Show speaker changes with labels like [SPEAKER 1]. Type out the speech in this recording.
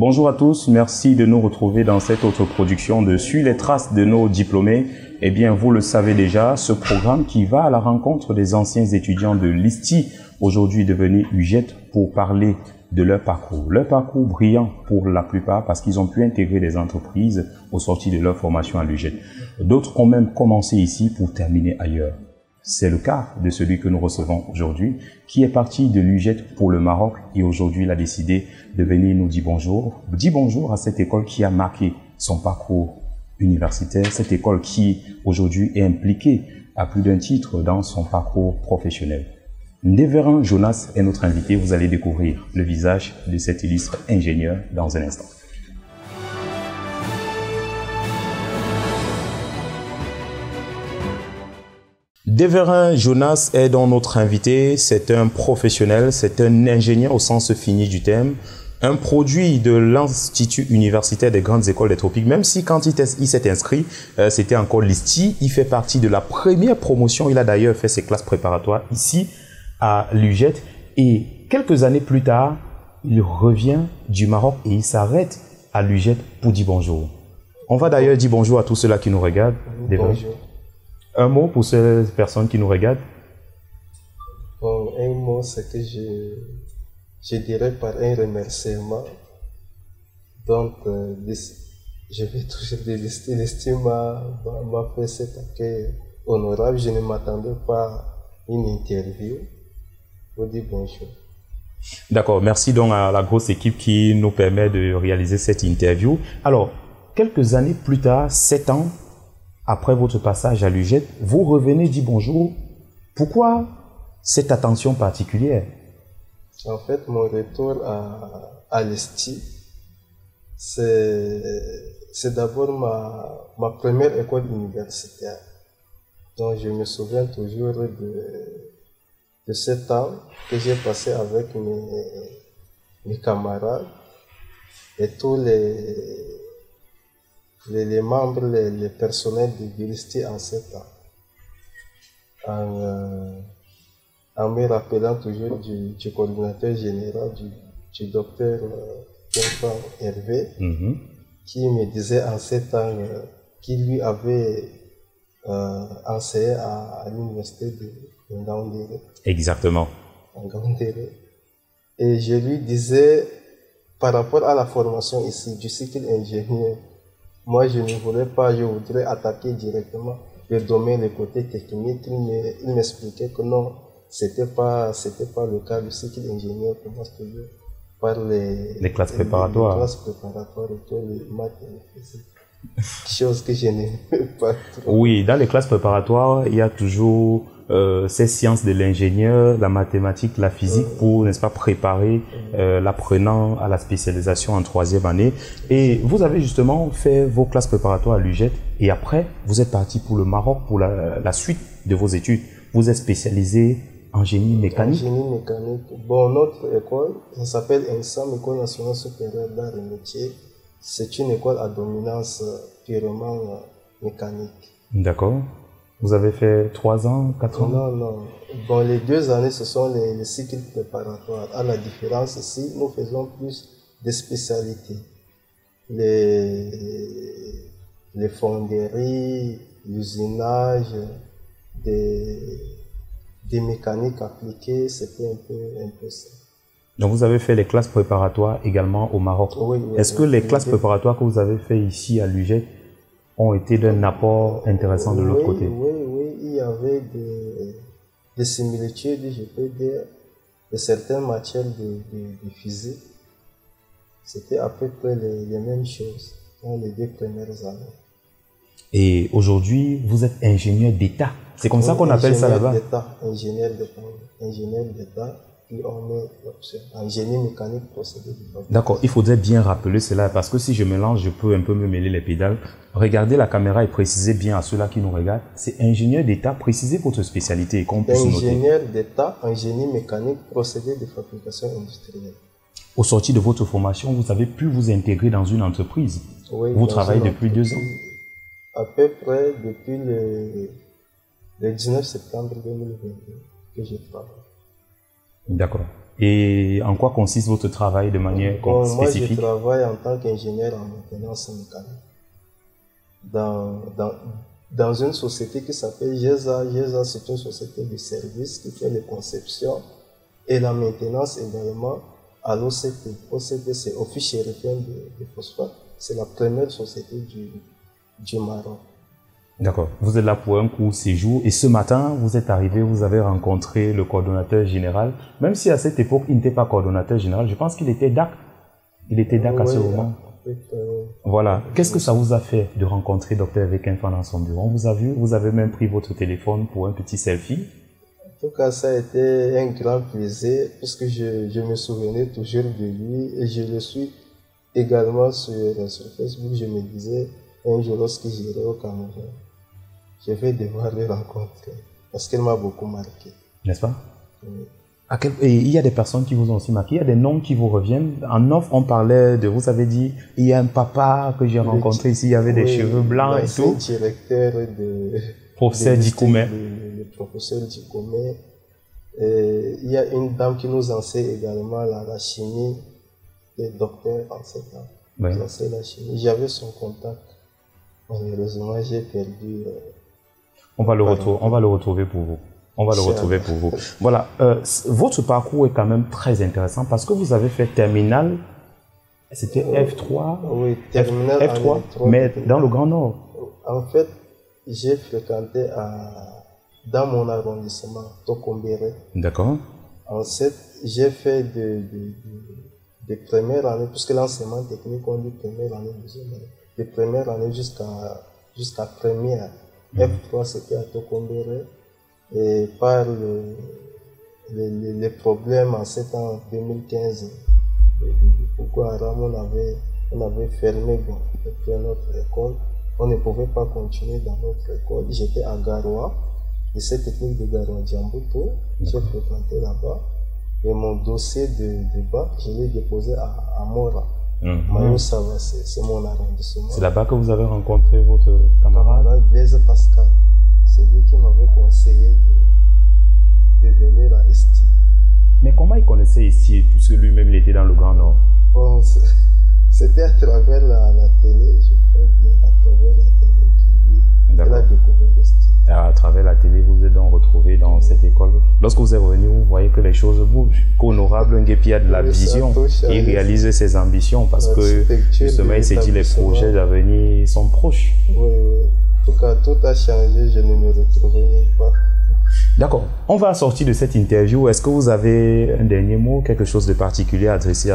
[SPEAKER 1] Bonjour à tous, merci de nous retrouver dans cette autre production de Sur les traces de nos diplômés. Eh bien, vous le savez déjà, ce programme qui va à la rencontre des anciens étudiants de l'ISTI, aujourd'hui devenus UGET, pour parler de leur parcours brillant pour la plupart parce qu'ils ont pu intégrer des entreprises au sortir de leur formation à l'UGET. D'autres ont même commencé ici pour terminer ailleurs. C'est le cas de celui que nous recevons aujourd'hui, qui est parti de l'UGET pour le Maroc et aujourd'hui il a décidé de venir nous dire bonjour. Dis bonjour à cette école qui a marqué son parcours universitaire, cette école qui aujourd'hui est impliquée à plus d'un titre dans son parcours professionnel. Ndévéran Jonas est notre invité, vous allez découvrir le visage de cet illustre ingénieur dans un instant. Ndévéran Jonas est donc notre invité, c'est un professionnel, c'est un ingénieur au sens fini du terme, un produit de l'Institut universitaire des grandes écoles des tropiques, même si quand il s'est inscrit, c'était encore l'ISTI, il fait partie de la première promotion, il a d'ailleurs fait ses classes préparatoires ici à l'UGET et quelques années plus tard, il revient du Maroc et il s'arrête à l'UGET pour dire bonjour. On va d'ailleurs dire bonjour à tous ceux-là qui nous regardent.
[SPEAKER 2] Bonjour.
[SPEAKER 1] Un mot pour ces personnes qui nous regardent?
[SPEAKER 2] Bon, un mot, c'est que je dirais par un remerciement. Donc, je vais toujours dire l'estime m'a fait cet accueil honorable. Je ne m'attendais pas à une interview. Je vous dis bonjour.
[SPEAKER 1] D'accord, merci donc à la grosse équipe qui nous permet de réaliser cette interview. Alors, quelques années plus tard, 7 ans, après votre passage à l'UGET, vous revenez dire bonjour. Pourquoi cette attention particulière?
[SPEAKER 2] En fait, mon retour à l'ISTI, c'est d'abord ma première école universitaire. Donc, je me souviens toujours de ce temps que j'ai passé avec mes camarades et tous les membres, les personnels de l'ISTI en ce temps. En me rappelant toujours du coordinateur général, du docteur Hervé, qui me disait en ce temps qu'il lui avait enseigné à l'université de Ngaoundéré.
[SPEAKER 1] Exactement.
[SPEAKER 2] Et je lui disais, par rapport à la formation ici, du cycle ingénieur, moi je ne voulais pas, je voudrais attaquer directement le domaine, le côté technique. Il m'expliquait que non, c'était pas le cas du cycle ingénieur, commence toujours par les
[SPEAKER 1] classes préparatoires.
[SPEAKER 2] Les classes préparatoires autour des maths et la physique. Chose que je n'aimais pas trop.
[SPEAKER 1] Oui, dans les classes préparatoires, il y a toujours ces sciences de l'ingénieur, la mathématique, la physique pour, n'est-ce pas, préparer l'apprenant à la spécialisation en 3e année. Et vous avez justement fait vos classes préparatoires à l'UGET et après, vous êtes parti pour le Maroc pour la suite de vos études. Vous êtes spécialisé en génie mécanique.
[SPEAKER 2] En génie mécanique. Bon, notre école, ça s'appelle ENSAM, École nationale supérieure d'art et métiers. C'est une école à dominance purement mécanique.
[SPEAKER 1] D'accord. Vous avez fait 3 ans, 4 ans?
[SPEAKER 2] Non. Bon, les 2 années, ce sont les cycles préparatoires. À la différence ici, nous faisons plus de spécialités. Les fonderies, l'usinage, des mécaniques appliquées, c'était un peu ça.
[SPEAKER 1] Donc vous avez fait les classes préparatoires également au Maroc.
[SPEAKER 2] Oui,
[SPEAKER 1] Est-ce que les classes préparatoires que vous avez fait ici à l'UGET ont été d'un apport intéressant de l'autre côté?
[SPEAKER 2] Oui, il y avait des similitudes, je peux dire, de certaines matières de physique. C'était à peu près les mêmes choses dans les 2 premières années.
[SPEAKER 1] Et aujourd'hui, vous êtes ingénieur d'État. C'est comme ça qu'on appelle ça là-bas?
[SPEAKER 2] Ingénieur d'État, puis on met l'option en génie mécanique procédé de fabrication.
[SPEAKER 1] D'accord, il faudrait bien rappeler cela parce que si je mélange, je peux un peu me mêler les pédales. Regardez la caméra et précisez bien à ceux-là qui nous regardent. C'est ingénieur d'État, précisez votre spécialité et qu'on puisse noter.
[SPEAKER 2] Ingénieur d'État en génie mécanique procédé de fabrication industrielle.
[SPEAKER 1] Au sortir de votre formation, vous avez pu vous intégrer dans une entreprise.
[SPEAKER 2] Oui,
[SPEAKER 1] vous travaillez depuis 2 ans?
[SPEAKER 2] À peu près depuis le 19 septembre 2022 que je travaille.
[SPEAKER 1] D'accord. Et en quoi consiste votre travail de manière spécifique?
[SPEAKER 2] Moi, je travaille en tant qu'ingénieur en maintenance mécanique dans une société qui s'appelle GESA. GESA, c'est une société de services qui fait les conceptions et la maintenance également à l'OCP. OCP, c'est Office chérifien de phosphate. C'est la première société du Maroc.
[SPEAKER 1] D'accord. Vous êtes là pour un court séjour et ce matin, vous êtes arrivé, vous avez rencontré le coordonnateur général. Même si à cette époque, il n'était pas coordonnateur général, je pense qu'il était DAC. Il était DAC à ce moment. Voilà. Qu'est-ce que ça vous a fait de rencontrer Dr Hervé Kinfan dans son bureau? On vous a vu, vous avez même pris votre téléphone pour un petit selfie.
[SPEAKER 2] En tout cas, ça a été un grand plaisir parce que je me souvenais toujours de lui et je le suis également sur Facebook. Je me disais, un jour lorsque j'irai au Cameroun, je vais devoir le rencontrer parce qu'elle m'a beaucoup marqué.
[SPEAKER 1] N'est-ce pas?
[SPEAKER 2] Oui.
[SPEAKER 1] Et il y a des personnes qui vous ont aussi marqué, il y a des noms qui vous reviennent. En off, on parlait de, vous avez dit, il y a un papa que j'ai rencontré ici, il y avait des cheveux blancs et tout.
[SPEAKER 2] C'est le directeur de...
[SPEAKER 1] Professeur Dikoumé.
[SPEAKER 2] Le professeur Dikoumé. Il y a une dame qui nous enseigne également la chimie, le docteur en ce temps.
[SPEAKER 1] Oui.
[SPEAKER 2] Qui enseigne la chimie. J'avais son contact. Malheureusement, j'ai perdu.
[SPEAKER 1] On va le retrouver pour vous. On va le retrouver pour vous. Voilà. Votre parcours est quand même très intéressant parce que vous avez fait terminale. C'était F3.
[SPEAKER 2] Oui, terminale
[SPEAKER 1] F3, mais dans le Grand Nord.
[SPEAKER 2] En fait, j'ai fréquenté dans mon arrondissement, Tokombéré.
[SPEAKER 1] D'accord.
[SPEAKER 2] Ensuite, j'ai fait de première année, puisque l'enseignement technique, on dit première année, deuxième année. De première année jusqu'à première. F3, c'était à Tokombéré. Et par les problèmes en cet an 2015, Boko Haram, on avait fermé notre école. On ne pouvait pas continuer dans notre école. J'étais à Garoua, lycée technique de Garoua Djambuto. J'ai fréquenté là-bas. Et mon dossier de bac, je l'ai déposé à Mora. Mayo Sava, c'est mon arrondissement.
[SPEAKER 1] C'est là-bas que vous avez rencontré votre camarade
[SPEAKER 2] Blaise Pascal. C'est lui qui m'avait conseillé de venir à Esti.
[SPEAKER 1] Mais comment il connaissait Esti, puisque lui-même il était dans le Grand Nord?
[SPEAKER 2] Bon, c'était à travers la télé, je crois bien, à travers la télé qu'il a découvert Esti.
[SPEAKER 1] À travers la télé, vous êtes donc retrouvé dans cette école. Lorsque vous êtes revenu, vous voyez que les choses bougent, qu'Honorable Nguepi a de la vision, il réalise ses ambitions parce que justement il s'est dit les projets d'avenir sont proches.
[SPEAKER 2] Oui. En tout cas, tout a changé, je ne me retrouverai pas.
[SPEAKER 1] D'accord. On va sortir de cette interview. Est-ce que vous avez un dernier mot, quelque chose de particulier à adresser